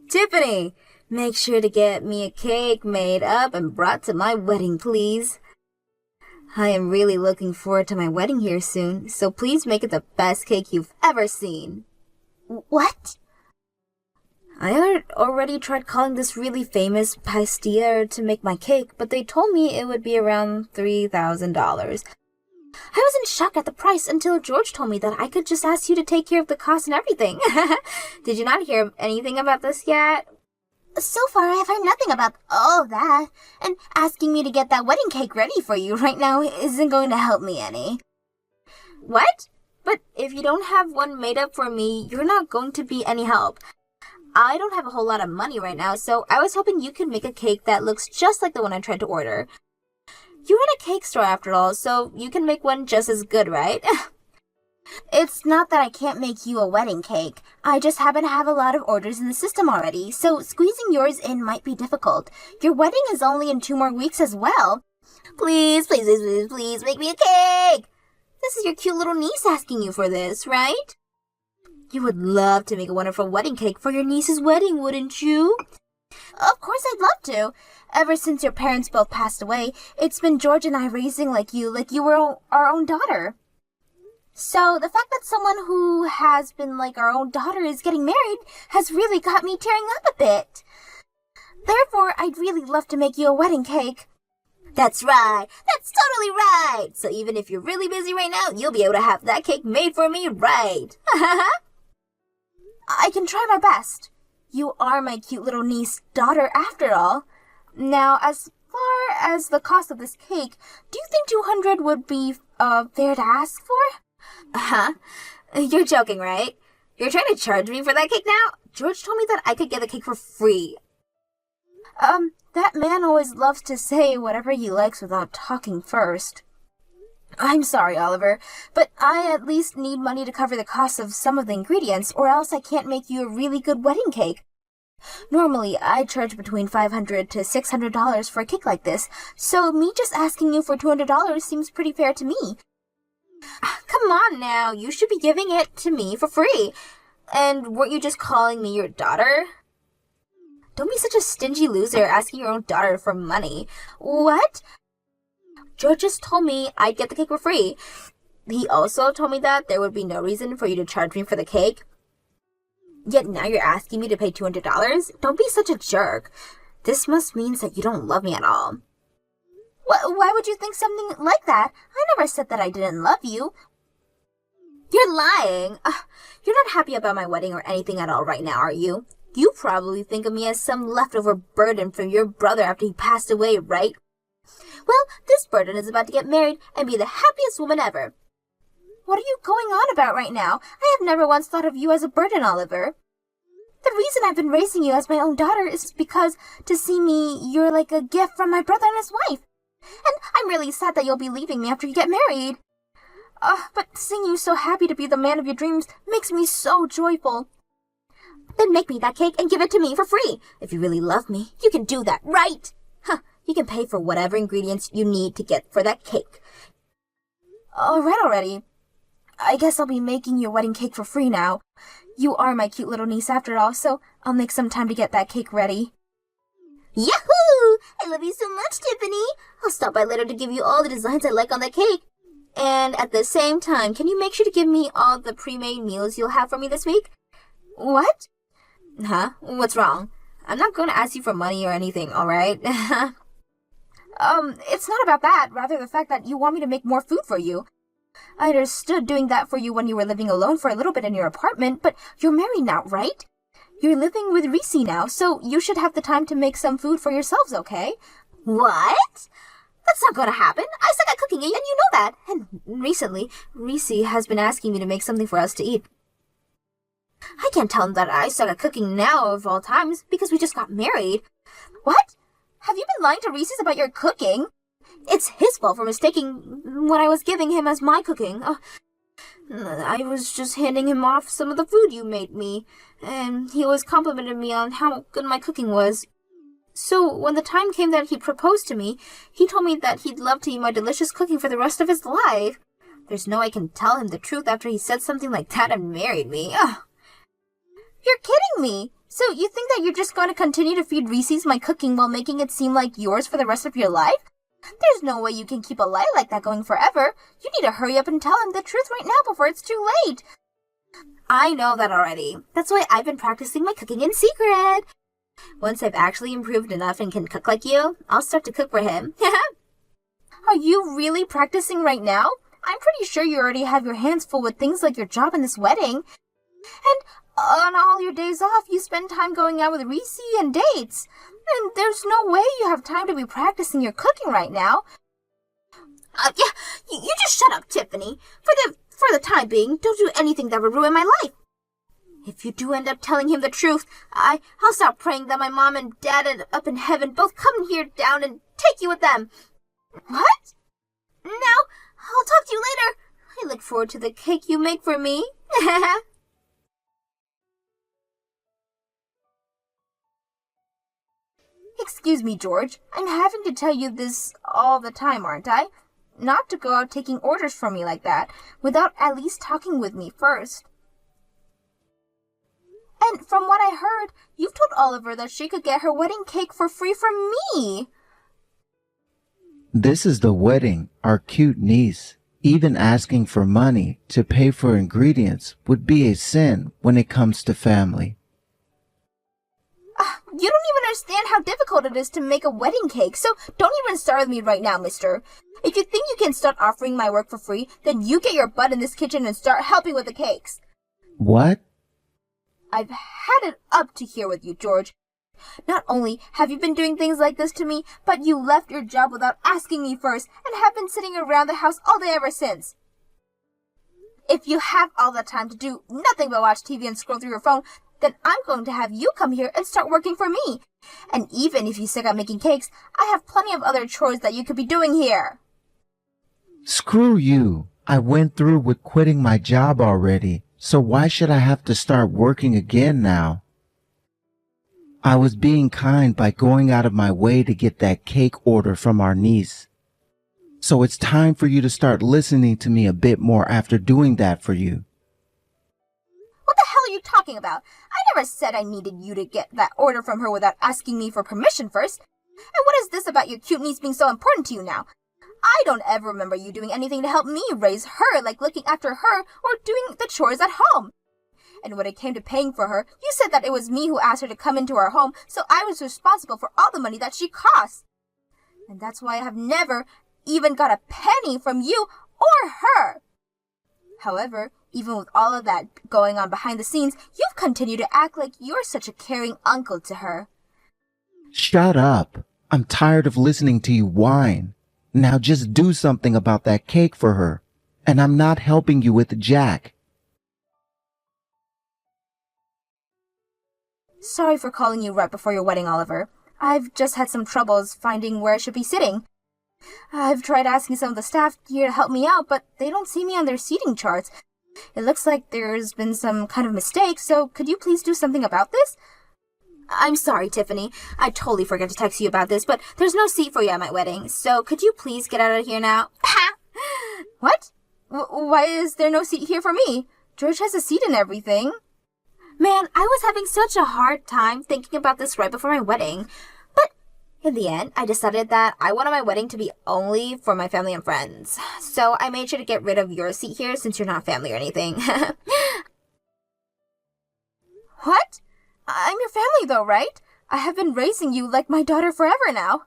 Tiffany, make sure to get me a cake made up and brought to my wedding, please. I am really looking forward to my wedding here soon, so please make it the best cake you've ever seen. What? I had already tried calling this really famous pastier to make my cake, but they told me it would be around $3,000. I was in shock at the price until George told me that I could just ask you to take care of the cost and everything. Did you not hear anything about this yet? So far, I've heard nothing about all that, and asking me to get that wedding cake ready for you right now isn't going to help me any. What? But if you don't have one made up for me, you're not going to be any help. I don't have a whole lot of money right now, so I was hoping you could make a cake that looks just like the one I tried to order. You run a cake store after all, so you can make one just as good, right? It's not that I can't make you a wedding cake. I just happen to have a lot of orders in the system already, so squeezing yours in might be difficult. Your wedding is only in 2 more weeks as well. Please, please, please, please, please make me a cake! This is your cute little niece asking you for this, right? You would love to make a wonderful wedding cake for your niece's wedding, wouldn't you? Of course I'd love to. Ever since your parents both passed away, it's been George and I raising like you were our own daughter. So the fact that someone who has been like our own daughter is getting married has really got me tearing up a bit. Therefore, I'd really love to make you a wedding cake. That's right. That's totally right. So even if you're really busy right now, you'll be able to have that cake made for me, right? I can try my best. You are my cute little niece daughter after all. Now, as far as the cost of this cake, do you think $200 would be fair to ask for? Huh? You're joking, right? You're trying to charge me for that cake now? George told me that I could get the cake for free. That man always loves to say whatever he likes without talking first. I'm sorry, Oliver, but I at least need money to cover the cost of some of the ingredients, or else I can't make you a really good wedding cake. Normally, I charge between $500 to $600 for a cake like this, so me just asking you for $200 seems pretty fair to me. Come on now, you should be giving it to me for free. And weren't you just calling me your daughter? Don't be such a stingy loser asking your own daughter for money. What? George just told me I'd get the cake for free. He also told me that there would be no reason for you to charge me for the cake. Yet now you're asking me to pay $200? Don't be such a jerk. This must mean that you don't love me at all. Why would you think something like that? I never said that I didn't love you. You're lying. You're not happy about my wedding or anything at all right now, are you? You probably think of me as some leftover burden from your brother after he passed away, right? Well, this burden is about to get married and be the happiest woman ever. What are you going on about right now? I have never once thought of you as a burden, Oliver. The reason I've been raising you as my own daughter is because to see me, you're like a gift from my brother and his wife. And I'm really sad that you'll be leaving me after you get married. But seeing you so happy to be the man of your dreams makes me so joyful. Then make me that cake and give it to me for free. If you really love me, you can do that, right? You can pay for whatever ingredients you need to get for that cake. All right already. I guess I'll be making your wedding cake for free now. You are my cute little niece after all, so I'll make some time to get that cake ready. Yahoo! I love you so much, Tiffany. I'll stop by later to give you all the designs I like on that cake. And at the same time, can you make sure to give me all the pre-made meals you'll have for me this week? What? Huh? What's wrong? I'm not going to ask you for money or anything, alright? It's not about that. Rather the fact that you want me to make more food for you. I understood doing that for you when you were living alone for a little bit in your apartment, but you're married now, right? You're living with Reese now, so you should have the time to make some food for yourselves, okay? What? That's not going to happen. I suck at cooking, and you know that. And recently, Reese has been asking me to make something for us to eat. I can't tell him that I suck at cooking now of all times because we just got married. What? Have you been lying to Reese about your cooking? It's his fault for mistaking what I was giving him as my cooking. I was just handing him off some of the food you made me, and he always complimented me on how good my cooking was. So when the time came that he proposed to me, he told me that he'd love to eat my delicious cooking for the rest of his life. There's no way I can tell him the truth after he said something like that and married me. You're kidding me. So you think that you're just going to continue to feed Reese's my cooking while making it seem like yours for the rest of your life? There's no way you can keep a lie like that going forever. You need to hurry up and tell him the truth right now before it's too late. I know that already. That's why I've been practicing my cooking in secret. Once I've actually improved enough and can cook like you, I'll start to cook for him. Are you really practicing right now? I'm pretty sure you already have your hands full with things like your job and this wedding. And on all your days off, you spend time going out with Reese and dates. And there's no way you have time to be practicing your cooking right now. Yeah, you just shut up, Tiffany. For the time being, don't do anything that would ruin my life. If you do end up telling him the truth, I'll stop praying that my mom and dad up in heaven both come here down and take you with them. What? Now, I'll talk to you later. I look forward to the cake you make for me. Excuse me, George. I'm having to tell you this all the time, aren't I? Not to go out taking orders from me like that, without at least talking with me first. And from what I heard, you've told Oliver that she could get her wedding cake for free from me. This is the wedding, our cute niece. Even asking for money to pay for ingredients would be a sin when it comes to family. You don't even understand how difficult it is to make a wedding cake, so don't even start with me right now, mister. If you think you can start offering my work for free, then you get your butt in this kitchen and start helping with the cakes. What? I've had it up to here with you, George. Not only have you been doing things like this to me, but you left your job without asking me first and have been sitting around the house all day ever since. If you have all the time to do nothing but watch TV and scroll through your phone, then I'm going to have you come here and start working for me. And even if you stick out making cakes, I have plenty of other chores that you could be doing here. Screw you. I went through with quitting my job already, so why should I have to start working again now? I was being kind by going out of my way to get that cake order from our niece. So it's time for you to start listening to me a bit more after doing that for you. What the hell are you talking about? I never said I needed you to get that order from her without asking me for permission first. And what is this about your cute niece being so important to you now? I don't ever remember you doing anything to help me raise her, like looking after her or doing the chores at home. And when it came to paying for her, you said that it was me who asked her to come into our home, so I was responsible for all the money that she cost. And that's why I have never even got a penny from you or her. However, even with all of that going on behind the scenes, you've continued to act like you're such a caring uncle to her. Shut up. I'm tired of listening to you whine. Now just do something about that cake for her. And I'm not helping you with Jack. Sorry for calling you right before your wedding, Oliver. I've just had some troubles finding where I should be sitting. I've tried asking some of the staff here to help me out, but they don't see me on their seating charts. It looks like there's been some kind of mistake, so could you please do something about this? I'm sorry, Tiffany. I totally forgot to text you about this, but there's no seat for you at my wedding, so could you please get out of here now? What? Why is there no seat here for me? George has a seat and everything. Man, I was having such a hard time thinking about this right before my wedding. But in the end, I decided that I wanted my wedding to be only for my family and friends. So I made sure to get rid of your seat here since you're not family or anything. What? I'm your family though, right? I have been raising you like my daughter forever now.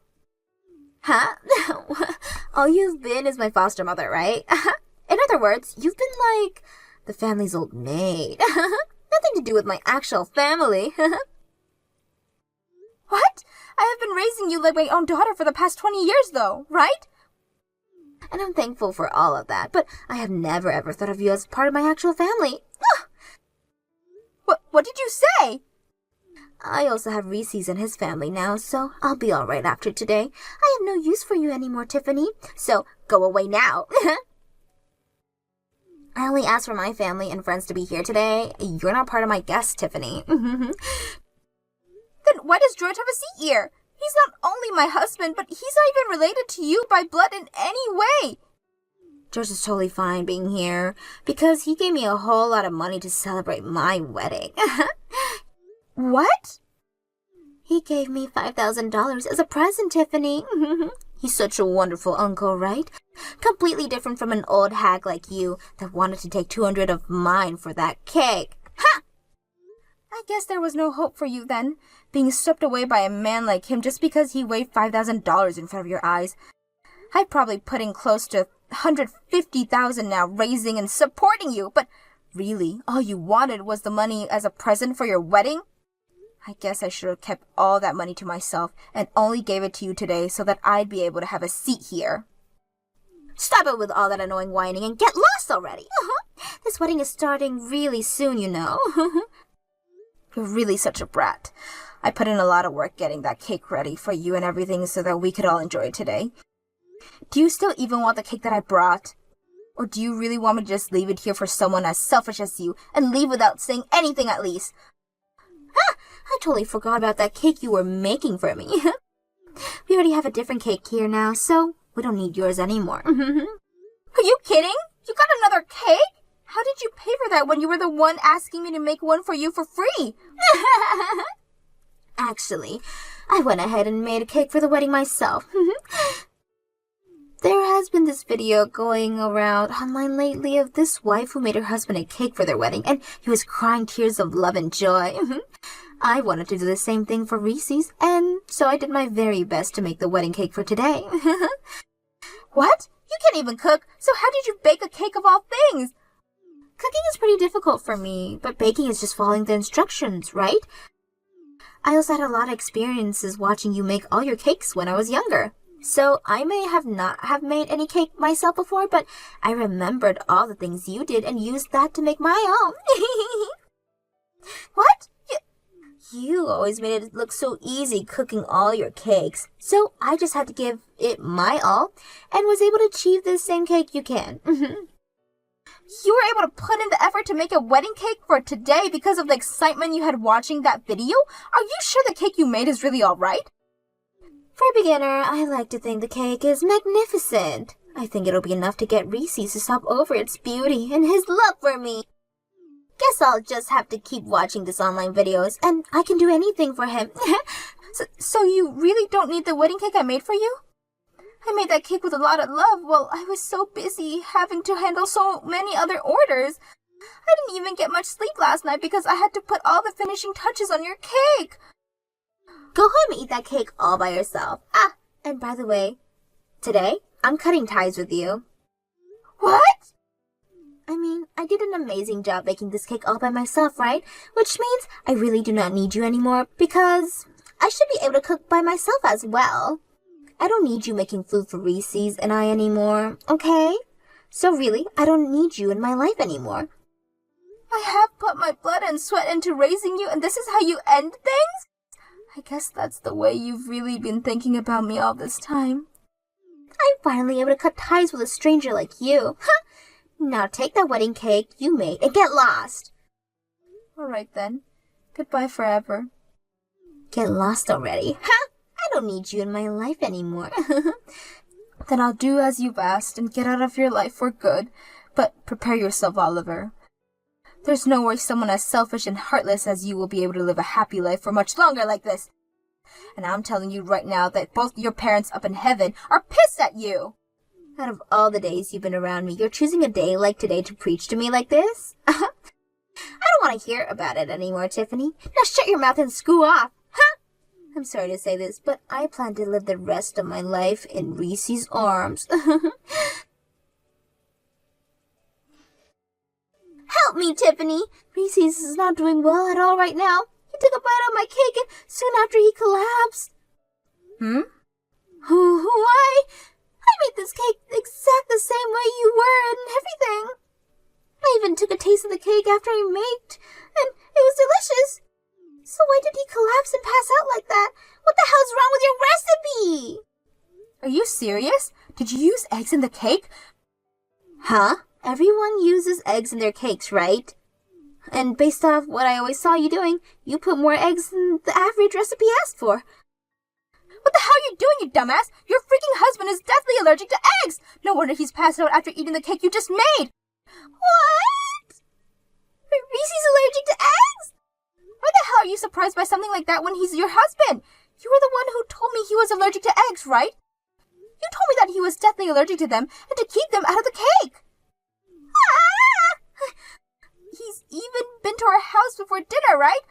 Huh? All you've been is my foster mother, right? In other words, you've been like the family's old maid. Nothing to do with my actual family. What? I have been raising you like my own daughter for the past 20 years though, right? And I'm thankful for all of that, but I have never ever thought of you as part of my actual family. What did you say? I also have Reese's and his family now, so I'll be alright after today. I have no use for you anymore, Tiffany, so go away now. I only asked for my family and friends to be here today. You're not part of my guests, Tiffany. Then why does George have a seat here? He's not only my husband, but he's not even related to you by blood in any way. George is totally fine being here because he gave me a whole lot of money to celebrate my wedding. What? He gave me $5,000 as a present, Tiffany. He's such a wonderful uncle, right? Completely different from an old hag like you that wanted to take 200 of mine for that cake. Ha! I guess there was no hope for you then, being swept away by a man like him just because he waved $5,000 in front of your eyes. I'd probably put in close to $150,000 now, raising and supporting you, but really, all you wanted was the money as a present for your wedding? I guess I should have kept all that money to myself and only gave it to you today so that I'd be able to have a seat here. Stop it with all that annoying whining and get lost already. This wedding is starting really soon, you know. You're really such a brat. I put in a lot of work getting that cake ready for you and everything so that we could all enjoy it today. Do you still even want the cake that I brought? Or do you really want me to just leave it here for someone as selfish as you and leave without saying anything at least? I totally forgot about that cake you were making for me. We already have a different cake here now, so we don't need yours anymore. Are you kidding? You got another cake? How did you pay for that when you were the one asking me to make one for you for free? Actually, I went ahead and made a cake for the wedding myself. There has been this video going around online lately of this wife who made her husband a cake for their wedding, and he was crying tears of love and joy. I wanted to do the same thing for Reese's, and so I did my very best to make the wedding cake for today. What? You can't even cook, so how did you bake a cake of all things? Cooking is pretty difficult for me, but baking is just following the instructions, right? I also had a lot of experiences watching you make all your cakes when I was younger. So I may have not have made any cake myself before, but I remembered all the things you did and used that to make my own. What? You always made it look so easy cooking all your cakes. So I just had to give it my all and was able to achieve the same cake you can. You were able to put in the effort to make a wedding cake for today because of the excitement you had watching that video? Are you sure the cake you made is really all right? For a beginner, I like to think the cake is magnificent. I think it'll be enough to get Reese's to stop over its beauty and his love for me. Guess I'll just have to keep watching this online videos, and I can do anything for him. So you really don't need the wedding cake I made for you? I made that cake with a lot of love while I was so busy having to handle so many other orders. I didn't even get much sleep last night because I had to put all the finishing touches on your cake. Go home and eat that cake all by yourself. Ah, and by the way, today, I'm cutting ties with you. What? I mean, I did an amazing job making this cake all by myself, right? Which means I really do not need you anymore because I should be able to cook by myself as well. I don't need you making food for Reese's and I anymore, okay? So really, I don't need you in my life anymore. I have put my blood and sweat into raising you, and this is how you end things? I guess that's the way you've really been thinking about me all this time. I'm finally able to cut ties with a stranger like you. Now take that wedding cake you made and get lost. All right then. Goodbye forever. Get lost already. I don't need you in my life anymore. Then I'll do as you've asked and get out of your life for good. But prepare yourself, Oliver. There's no way someone as selfish and heartless as you will be able to live a happy life for much longer like this. And I'm telling you right now that both your parents up in heaven are pissed at you. Out of all the days you've been around me, you're choosing a day like today to preach to me like this? I don't want to hear about it anymore, Tiffany. Now shut your mouth and screw off. I'm sorry to say this, but I plan to live the rest of my life in Reese's arms. Help me, Tiffany! Reese's is not doing well at all right now. He took a bite of my cake and soon after he collapsed. Why? I made this cake exact the same way you were and everything. I even took a taste of the cake after I made, and it was delicious. So why did he collapse and pass out like that? What the hell's wrong with your recipe? Are you serious? Did you use eggs in the cake? Huh? Everyone uses eggs in their cakes, right? And based off what I always saw you doing, you put more eggs than the average recipe asked for. What the hell are you doing, you dumbass? Your freaking husband is deathly allergic to eggs! No wonder he's passed out after eating the cake you just made! What? Reese's allergic to eggs? Why the hell are you surprised by something like that when he's your husband? You were the one who told me he was allergic to eggs, right? You told me that he was deathly allergic to them and to keep them out of the cake. Ah! He's even been to our house before dinner, right?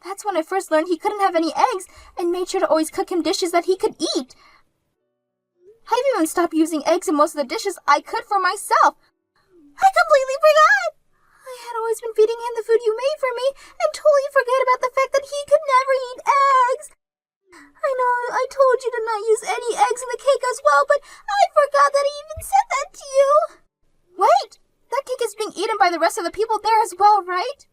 That's when I first learned he couldn't have any eggs and made sure to always cook him dishes that he could eat. I've even stopped using eggs in most of the dishes I could for myself. I completely forgot. I had always been feeding him the food you made for me and totally forget about the fact that he could never eat eggs. I know I told you to not use any eggs in the cake as well, but I forgot that I even said that to you. Wait, that cake is being eaten by the rest of the people there as well, right?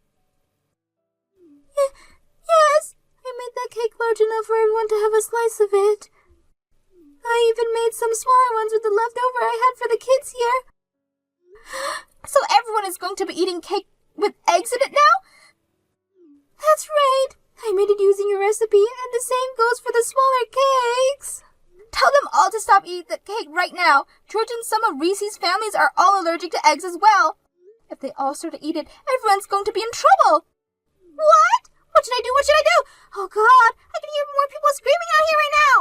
Yes, I made that cake large enough for everyone to have a slice of it. I even made some smaller ones with the leftover I had for the kids here. So everyone is going to be eating cake with eggs in it now? That's right. I made it using your recipe, and the same goes for the smaller cakes. Tell them all to stop eating the cake right now. George and some of Reese's families are all allergic to eggs as well. If they all start to eat it, everyone's going to be in trouble. What? What should I do? What should I do? Oh, God. I can hear more people screaming out here right now.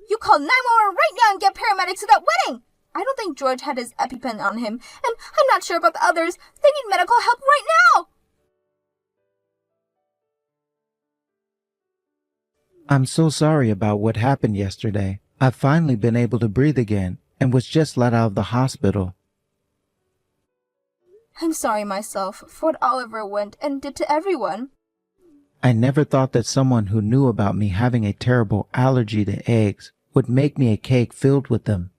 You call 911 right now and get paramedics to that wedding. I don't think George had his EpiPen on him, and I'm not sure about the others. They need medical help right now. I'm so sorry about what happened yesterday. I've finally been able to breathe again and was just let out of the hospital. I'm sorry myself for what Oliver went and did to everyone. I never thought that someone who knew about me having a terrible allergy to eggs would make me a cake filled with them.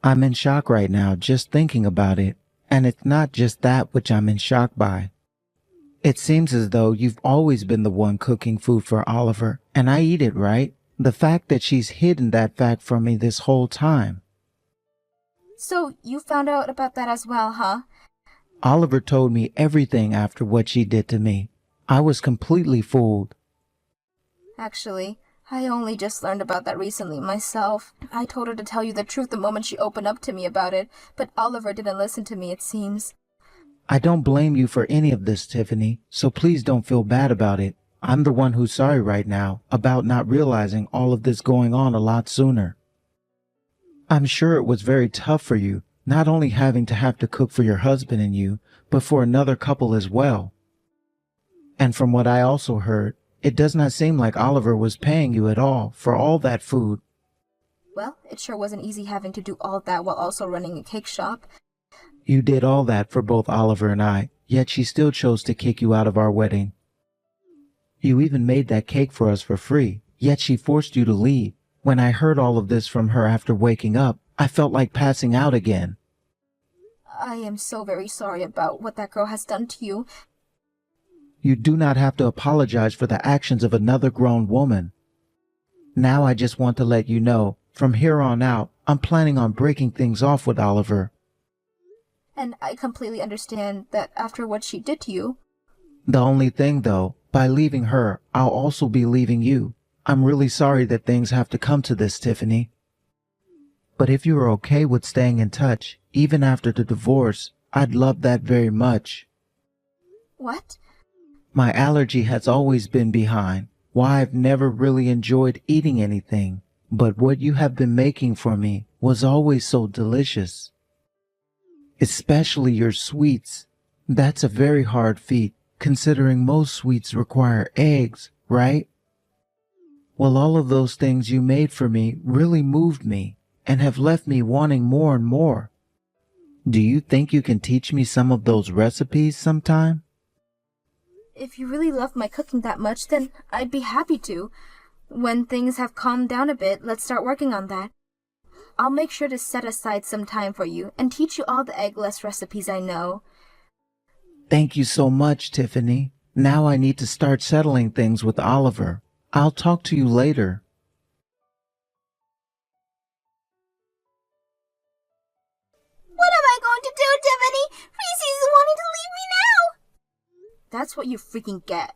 I'm in shock right now just thinking about it, and it's not just that which I'm in shock by. It seems as though you've always been the one cooking food for Oliver, and I eat it, right? The fact that she's hidden that fact from me this whole time. So you found out about that as well, huh? Oliver told me everything after what she did to me. I was completely fooled. Actually, I only just learned about that recently myself. I told her to tell you the truth the moment she opened up to me about it, but Oliver didn't listen to me, it seems. I don't blame you for any of this, Tiffany, so please don't feel bad about it. I'm the one who's sorry right now about not realizing all of this going on a lot sooner. I'm sure it was very tough for you, not only having to have to cook for your husband and you, but for another couple as well. And from what I also heard, it does not seem like Oliver was paying you at all for all that food. Well, it sure wasn't easy having to do all of that while also running a cake shop. You did all that for both Oliver and I, yet she still chose to kick you out of our wedding. You even made that cake for us for free, yet she forced you to leave. When I heard all of this from her after waking up, I felt like passing out again. I am so very sorry about what that girl has done to you. You do not have to apologize for the actions of another grown woman. Now I just want to let you know, from here on out, I'm planning on breaking things off with Oliver. And I completely understand that after what she did to you. The only thing, though, by leaving her, I'll also be leaving you. I'm really sorry that things have to come to this, Tiffany. But if you are okay with staying in touch, even after the divorce, I'd love that very much. What? My allergy has always been behind, why I've never really enjoyed eating anything. But what you have been making for me was always so delicious. Especially your sweets. That's a very hard feat, considering most sweets require eggs, right? Well, all of those things you made for me really moved me and have left me wanting more and more. Do you think you can teach me some of those recipes sometime? If you really love my cooking that much, then I'd be happy to. When things have calmed down a bit, let's start working on that. I'll make sure to set aside some time for you and teach you all the eggless recipes I know. Thank you so much, Tiffany. Now I need to start settling things with Oliver. I'll talk to you later. What am I going to do, Tiffany? Reese's wanting to leave me now. That's what you freaking get.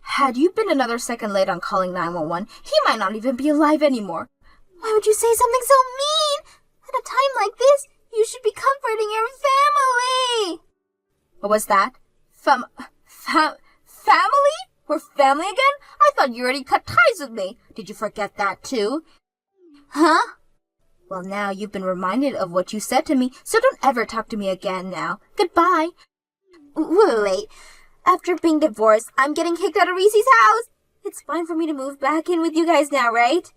Had you been another second late on calling 911, he might not even be alive anymore. Why would you say something so mean? At a time like this, you should be comforting your family. What was that? family? We're family again? I thought you already cut ties with me. Did you forget that too? Huh? Well, now you've been reminded of what you said to me, so don't ever talk to me again now. Goodbye. Wait. After being divorced, I'm getting kicked out of Reese's house. It's fine for me to move back in with you guys now, right?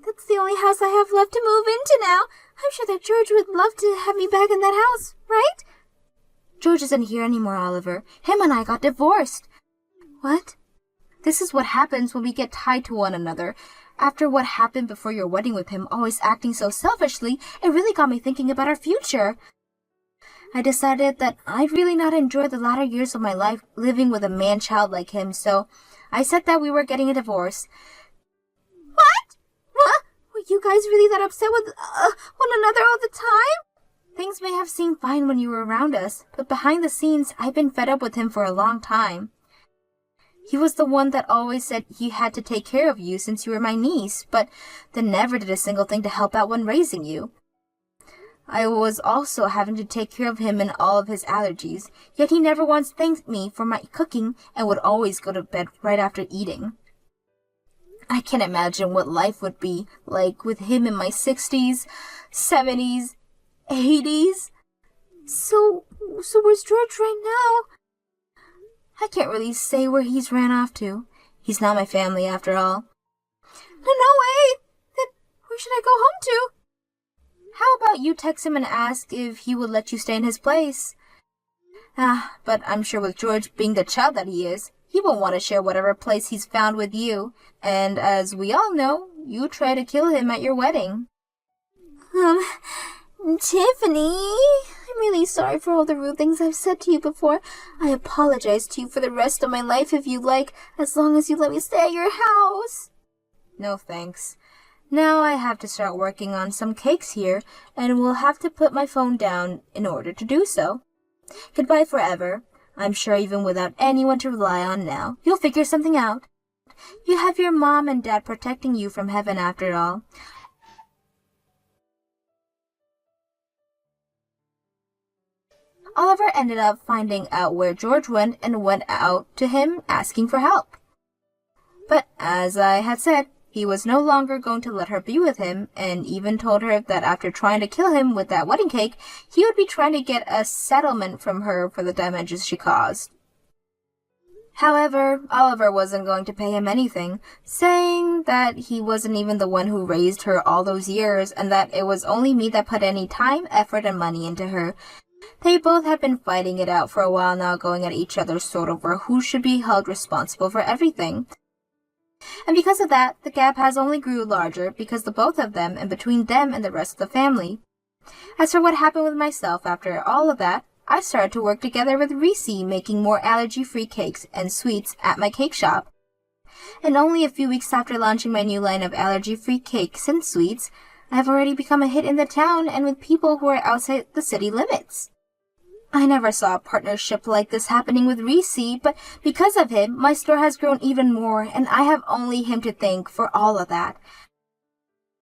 That's the only house I have left to move into now. I'm sure that George would love to have me back in that house, right? George isn't here anymore, Oliver. Him and I got divorced. What? This is what happens when we get tied to one another. After what happened before your wedding with him, always acting so selfishly, it really got me thinking about our future. I decided that I'd really not enjoy the latter years of my life living with a man-child like him, so I said that we were getting a divorce. What? What? Were you guys really that upset with one another all the time? Things may have seemed fine when you were around us, but behind the scenes, I've been fed up with him for a long time. He was the one that always said he had to take care of you since you were my niece, but then never did a single thing to help out when raising you. I was also having to take care of him and all of his allergies, yet he never once thanked me for my cooking and would always go to bed right after eating. I can't imagine what life would be like with him in my 60s, 70s, 80s. So where's George right now? I can't really say where he's ran off to. He's not my family after all. No way! Then where should I go home to? How about you text him and ask if he would let you stay in his place? But I'm sure with George being the child that he is, he won't want to share whatever place he's found with you. And as we all know, you tried to kill him at your wedding. Tiffany, I'm really sorry for all the rude things I've said to you before. I apologize to you for the rest of my life if you like, as long as you let me stay at your house. No thanks. Now I have to start working on some cakes here, and will have to put my phone down in order to do so. Goodbye forever. I'm sure even without anyone to rely on now, you'll figure something out. You have your mom and dad protecting you from heaven after all. Oliver ended up finding out where George went and went out to him asking for help. But as I had said, he was no longer going to let her be with him, and even told her that after trying to kill him with that wedding cake, he would be trying to get a settlement from her for the damages she caused. However, Oliver wasn't going to pay him anything, saying that he wasn't even the one who raised her all those years, and that it was only me that put any time, effort, and money into her. They both had been fighting it out for a while now, going at each other's throat over who should be held responsible for everything. And because of that, the gap has only grew larger because the both of them and between them and the rest of the family. As for what happened with myself after all of that, I started to work together with Reese, making more allergy-free cakes and sweets at my cake shop. And only a few weeks after launching my new line of allergy-free cakes and sweets, I have already become a hit in the town and with people who are outside the city limits. I never saw a partnership like this happening with Reese, but because of him, my store has grown even more, and I have only him to thank for all of that.